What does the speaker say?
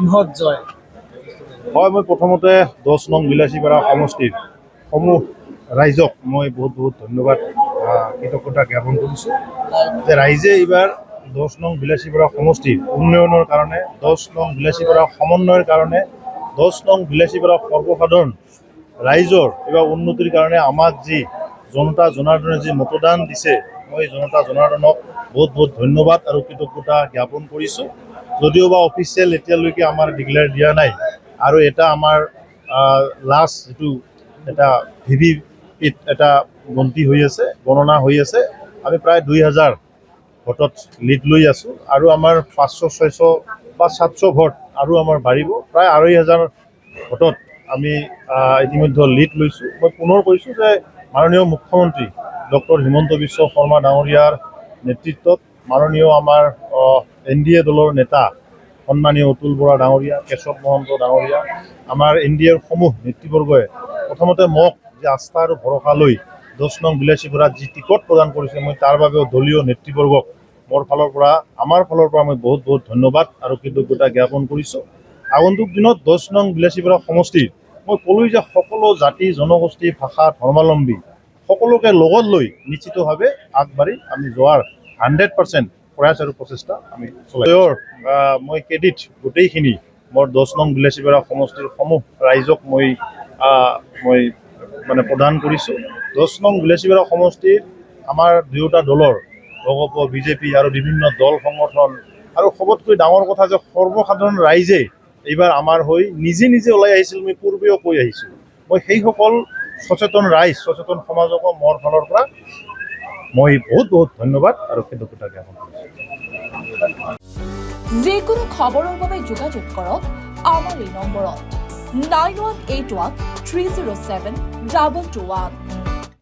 বৃহৎ জয়। হয়, মই প্ৰথমতে 10 নং বিলাসীপাৰা সমষ্টিৰ সমূহ ৰাইজক মই বহুত বহুত ধন্যবাদ কৃতজ্ঞতা জ্ঞাপন কৰিছোঁ যে ৰাইজে এইবাৰ 10 নং বিলাসীপাৰা সমষ্টিৰ উন্নয়নৰ কাৰণে, 10 নং বিলাসীপাৰা সমন্বয়ৰ কাৰণে, 10 নং বিলাসীপাৰা সৰ্বসাধাৰণ ৰাইজৰ এইবাৰ উন্নতিৰ কাৰণে আমাক যি জনতা জনাৰ্দনে যি মতদান দিছে, মই জনতা জনাৰ্দনক বহুত বহুত ধন্যবাদ আৰু কৃতজ্ঞতা জ্ঞাপন কৰিছোঁ। যদিও বা অফিচিয়েল এতিয়ালৈকে আমাৰ ডিক্লেয়াৰ দিয়া নাই আৰু এটা আমাৰ লাষ্ট যিটো এটা ভিভিপিত এটা গন্তি হৈ আছে, গণনা হৈ আছে, আমি প্ৰায় 2000 ভোটত লিড লৈ আছোঁ আৰু আমাৰ 500-600 বা 700 ভোট আৰু আমাৰ বাঢ়িব, প্ৰায় 2500 ভোটত আমি ইতিমধ্যে লিড লৈছোঁ। মই পুনৰ কৈছোঁ যে মাননীয় মুখ্যমন্ত্ৰী ডক্টৰ হিমন্ত বিশ্ব শৰ্মা ডাঙৰীয়াৰ নেতৃত্বত মাননীয় আমাৰ NDA দলৰ নেতা সন্মানীয় অতুল বৰা ডাঙৰীয়া, কেশৱ মহন্ত ডাঙৰীয়া, আমাৰ NDAৰ সমূহ নেতৃবৰ্গই প্ৰথমতে মোক যে আস্থা আৰু ভৰসা লৈ 10 নং বিলাসীপাৰাত যি টিকট প্ৰদান কৰিছে, মই তাৰ বাবেও দলীয় নেতৃবৰ্গক আমাৰ ফালৰ পৰা মই বহুত বহুত ধন্যবাদ আৰু কৃতজ্ঞতা জ্ঞাপন কৰিছোঁ। আগন্তুক দিনত 10 নং বিলাসীপাৰা সমষ্টিৰ মই ক'লোঁ যে সকলো জাতি জনগোষ্ঠী ভাষা ধৰ্মাৱলম্বী সকলোকে লগত লৈ নিশ্চিতভাৱে আগবাঢ়ি আমি যোৱাৰ 100% প্ৰয়াস আৰু প্ৰচেষ্টা আমি চলাইছোঁ। মই ক্ৰেডিট গোটেইখিনি মোৰ 10 নং বিলাসীপাৰা সমষ্টিৰ সমূহ ৰাইজক মই মানে প্ৰদান কৰিছোঁ। 10 নং বিলাসীপাৰা সমষ্টিৰ আমাৰ দুয়োটা দলৰ ভগপ বিজেপি আৰু বিভিন্ন দল সংগঠন আৰু সবতকৈ ডাঙৰ কথা যে সৰ্বসাধাৰণ ৰাইজে এইবাৰ আমাৰ হৈ নিজে নিজে ওলাই আহিছিল। মই পূৰ্বেও কৈ আহিছোঁ, মই সেইসকল সচেতন ৰাইজ সচেতন সমাজকো মোৰ ফালৰ পৰা মই বহুত বহুত ধন্যবাদ আৰু কৃতজ্ঞতা জ্ঞাপন কৰিছোঁ। যিকোনো খবৰৰ বাবে যোগাযোগ কৰক আমাৰ এই নম্বৰত 9181 307 221।